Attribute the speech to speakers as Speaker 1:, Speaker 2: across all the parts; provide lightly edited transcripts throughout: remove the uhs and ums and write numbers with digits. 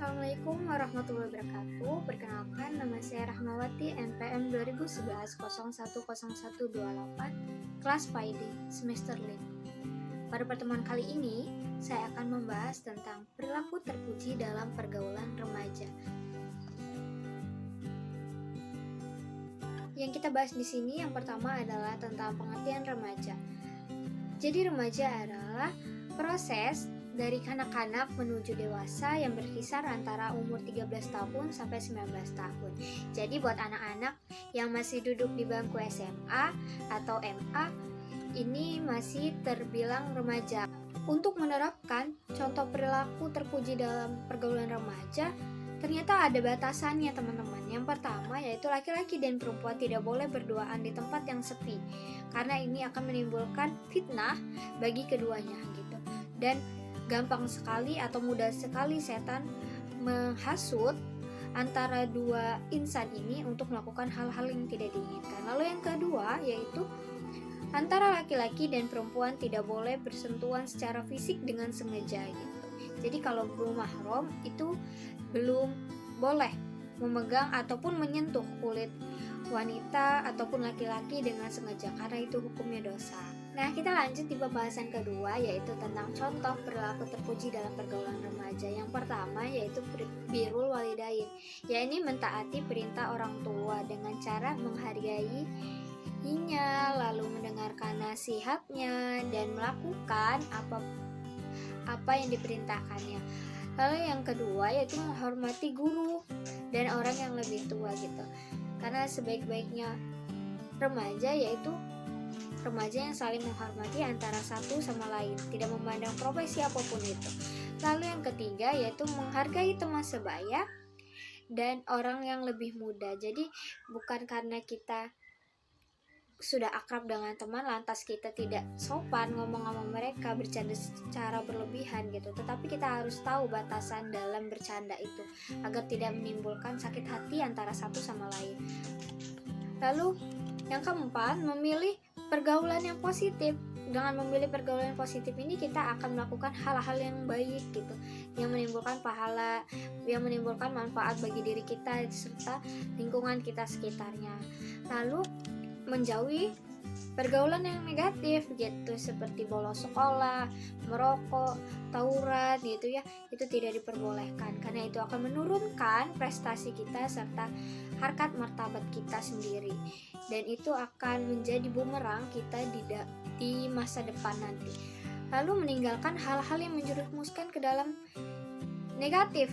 Speaker 1: Assalamualaikum warahmatullahi wabarakatuh. Perkenalkan, nama saya Rahmawati, NPM 2011-010128, kelas PAID, semester 5. Pada pertemuan kali ini, saya akan membahas tentang perilaku terpuji dalam pergaulan remaja. Yang kita bahas di sini yang pertama adalah tentang pengertian remaja. Jadi remaja adalah proses dari kanak-kanak menuju dewasa yang berkisar antara umur 13 tahun sampai 19 tahun. Jadi buat anak-anak yang masih duduk di bangku SMA atau MA, ini masih terbilang remaja. Untuk menerapkan contoh perilaku terpuji dalam pergaulan remaja, ternyata ada batasannya teman-teman. Yang pertama yaitu laki-laki dan perempuan tidak boleh berduaan di tempat yang sepi, karena ini akan menimbulkan fitnah bagi keduanya gitu. Dan gampang sekali atau mudah sekali setan menghasut antara dua insan ini untuk melakukan hal-hal yang tidak diinginkan. Lalu yang kedua yaitu antara laki-laki dan perempuan tidak boleh bersentuhan secara fisik dengan sengaja gitu. Jadi kalau belum mahram itu belum boleh memegang ataupun menyentuh kulit wanita ataupun laki-laki dengan sengaja, karena itu hukumnya dosa. Nah, kita lanjut di pembahasan kedua yaitu tentang contoh perilaku terpuji dalam pergaulan remaja. Yang pertama yaitu birrul walidain, yaitu mentaati perintah orang tua dengan cara menghargainya, lalu mendengarkan nasihatnya dan melakukan apa yang diperintahkannya. Lalu yang kedua yaitu menghormati guru dan orang yang lebih tua gitu. Karena sebaik-baiknya remaja yaitu remaja yang saling menghormati antara satu sama lain, tidak memandang profesi apapun itu. Lalu yang ketiga yaitu menghargai teman sebaya dan orang yang lebih muda. Jadi bukan karena kita sudah akrab dengan teman lantas kita tidak sopan ngomong sama mereka, bercanda secara berlebihan gitu. Tetapi kita harus tahu batasan dalam bercanda itu agar tidak menimbulkan sakit hati antara satu sama lain. Lalu yang keempat, memilih pergaulan yang positif. Dengan memilih pergaulan yang positif ini kita akan melakukan hal-hal yang baik gitu, yang menimbulkan pahala, yang menimbulkan manfaat bagi diri kita serta lingkungan kita sekitarnya. Lalu menjauhi pergaulan yang negatif gitu, seperti bolos sekolah, merokok, tawuran gitu ya, itu tidak diperbolehkan karena itu akan menurunkan prestasi kita serta harkat martabat kita sendiri, dan itu akan menjadi bumerang kita di masa depan nanti. Lalu meninggalkan hal-hal yang menjerumuskan ke dalam negatif,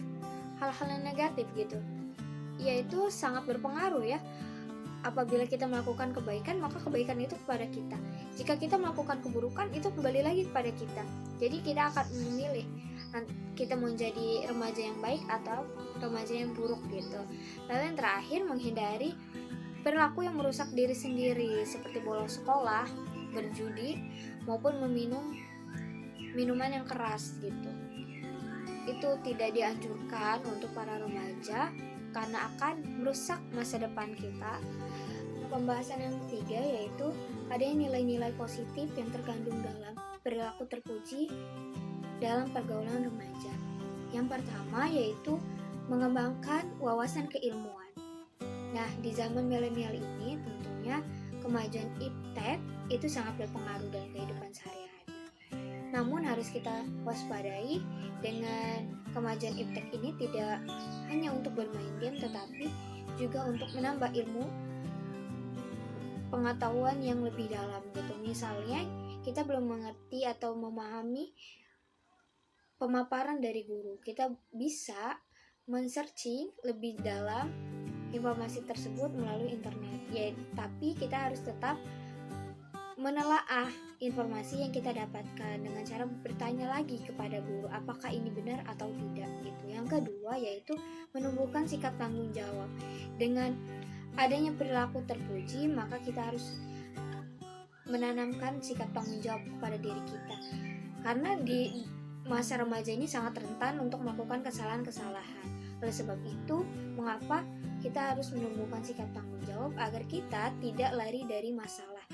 Speaker 1: hal-hal yang negatif gitu, yaitu sangat berpengaruh ya. Apabila kita melakukan kebaikan, maka kebaikan itu kepada kita. Jika kita melakukan keburukan, itu kembali lagi kepada kita. Jadi kita akan memilih kita mau jadi remaja yang baik atau remaja yang buruk gitu. Lalu yang terakhir, menghindari perilaku yang merusak diri sendiri seperti bolos sekolah, berjudi, maupun meminum minuman yang keras gitu. Itu tidak dianjurkan untuk para remaja karena akan merusak masa depan kita. Pembahasan yang ketiga yaitu adanya nilai-nilai positif yang terkandung dalam perilaku terpuji dalam pergaulan remaja. Yang pertama yaitu mengembangkan wawasan keilmuan. Nah, di zaman milenial ini tentunya kemajuan iptek itu sangat berpengaruh dalam kehidupan sehari-hari. Namun harus kita waspadai dengan kemajuan iptek ini tidak hanya untuk bermain game, tetapi juga untuk menambah ilmu pengetahuan yang lebih dalam gitu. Misalnya kita belum mengerti atau memahami pemaparan dari guru, kita bisa men-searching lebih dalam informasi tersebut melalui internet ya, tapi kita harus tetap menelaah informasi yang kita dapatkan dengan cara bertanya lagi kepada guru apakah ini benar atau tidak gitu. Yang kedua yaitu menumbuhkan sikap tanggung jawab. Dengan adanya perilaku terpuji, maka kita harus menanamkan sikap tanggung jawab kepada diri kita, karena di masa remaja ini sangat rentan untuk melakukan kesalahan-kesalahan. Oleh sebab itu, mengapa kita harus menumbuhkan sikap tanggung jawab agar kita tidak lari dari masalah.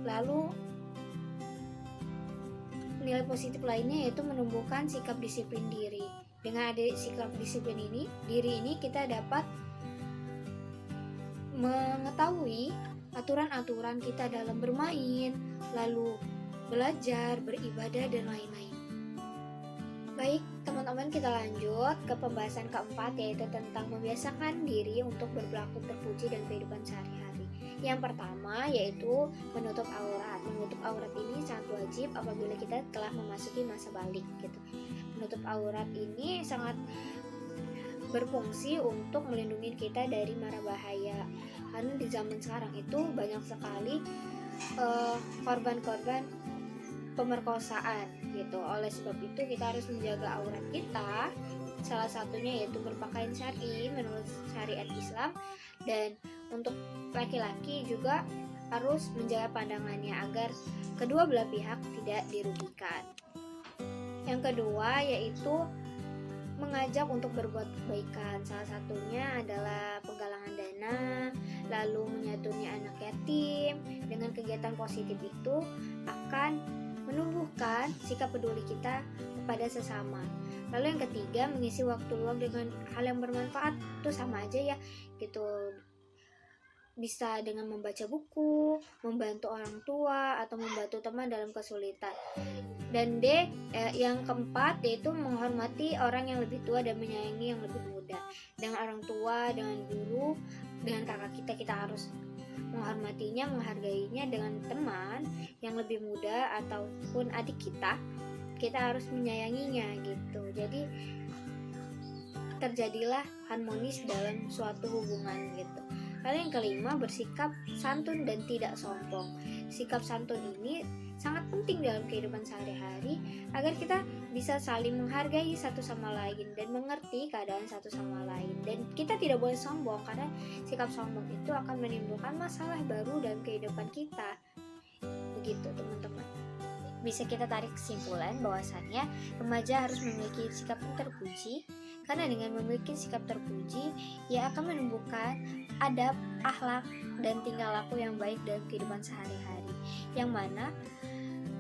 Speaker 1: Lalu nilai positif lainnya yaitu menumbuhkan sikap disiplin diri. Dengan ada sikap disiplin diri ini kita dapat mengetahui aturan-aturan kita dalam bermain, lalu belajar, beribadah, dan lain-lain. Baik, teman-teman, kita lanjut ke pembahasan keempat, yaitu tentang membiasakan diri untuk berperilaku terpuji dan kehidupan sehari-hari. Yang pertama yaitu menutup aurat. Menutup aurat ini sangat wajib apabila kita telah memasuki masa balik gitu. Menutup aurat ini sangat berfungsi untuk melindungi kita dari mara bahaya. Karena di zaman sekarang itu banyak sekali korban-korban pemerkosaan gitu. Oleh sebab itu kita harus menjaga aurat kita. Salah satunya yaitu berpakaian syar'i menurut syariat Islam, dan untuk laki-laki juga harus menjaga pandangannya agar kedua belah pihak tidak dirugikan. Yang kedua yaitu mengajak untuk berbuat kebaikan. Salah satunya adalah penggalangan dana, lalu menyantuni anak yatim. Dengan kegiatan positif itu akan menumbuhkan sikap peduli kita kepada sesama. Lalu yang ketiga, mengisi waktu luang dengan hal yang bermanfaat. Itu sama aja ya gitu. Bisa dengan membaca buku, membantu orang tua, atau membantu teman dalam kesulitan. Dan yang keempat yaitu menghormati orang yang lebih tua dan menyayangi yang lebih muda. Dengan orang tua, dengan guru, dengan kakak kita harus menghormatinya, menghargainya. Dengan teman yang lebih muda ataupun adik kita harus menyayanginya gitu. Jadi terjadilah harmonis dalam suatu hubungan gitu. Lalu yang kelima, bersikap santun dan tidak sombong. Sikap santun ini sangat penting dalam kehidupan sehari-hari agar kita bisa saling menghargai satu sama lain dan mengerti keadaan satu sama lain. Dan kita tidak boleh sombong, karena sikap sombong itu akan menimbulkan masalah baru dalam kehidupan kita. Begitu teman-teman. Bisa kita tarik kesimpulan bahwasannya remaja harus memiliki sikap yang terpuji, karena dengan memiliki sikap terpuji ia akan menumbuhkan adab, akhlak, dan tingkah laku yang baik dalam kehidupan sehari-hari, yang mana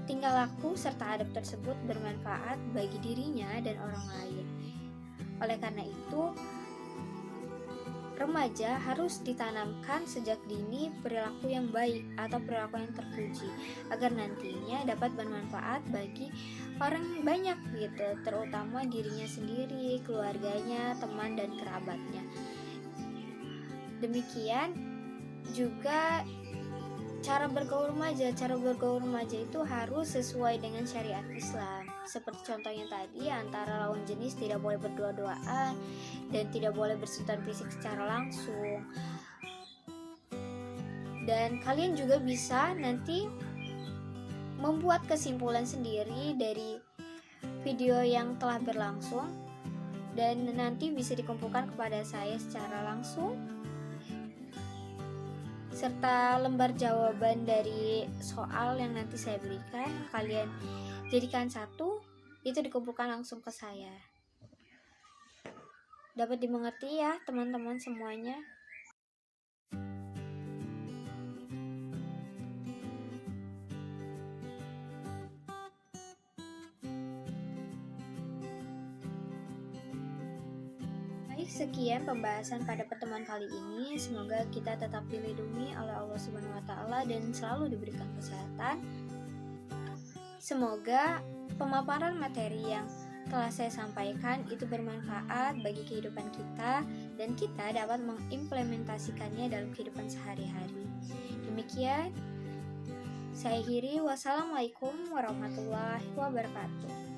Speaker 1: tingkah laku serta adab tersebut bermanfaat bagi dirinya dan orang lain. Oleh karena itu, remaja harus ditanamkan sejak dini perilaku yang baik atau perilaku yang terpuji, agar nantinya dapat bermanfaat bagi orang banyak gitu, terutama dirinya sendiri, keluarganya, teman, dan kerabatnya. Demikian juga cara bergaul remaja. Cara bergaul remaja itu harus sesuai dengan syariat Islam. Seperti contohnya tadi, antara lawan jenis tidak boleh berdua-duaan dan tidak boleh bersentuhan fisik secara langsung. Dan kalian juga bisa nanti membuat kesimpulan sendiri dari video yang telah berlangsung, dan nanti bisa dikumpulkan kepada saya secara langsung, serta lembar jawaban dari soal yang nanti saya berikan. Kalian jadikan satu, itu dikumpulkan langsung ke saya. Dapat dimengerti ya teman-teman semuanya? Sekian pembahasan pada pertemuan kali ini. Semoga kita tetap dilindungi oleh Allah Subhanahu wa Ta'ala dan selalu diberikan kesehatan. Semoga pemaparan materi yang telah saya sampaikan itu bermanfaat bagi kehidupan kita dan kita dapat mengimplementasikannya dalam kehidupan sehari-hari. Demikian, saya akhiri. Wassalamualaikum warahmatullahi wabarakatuh.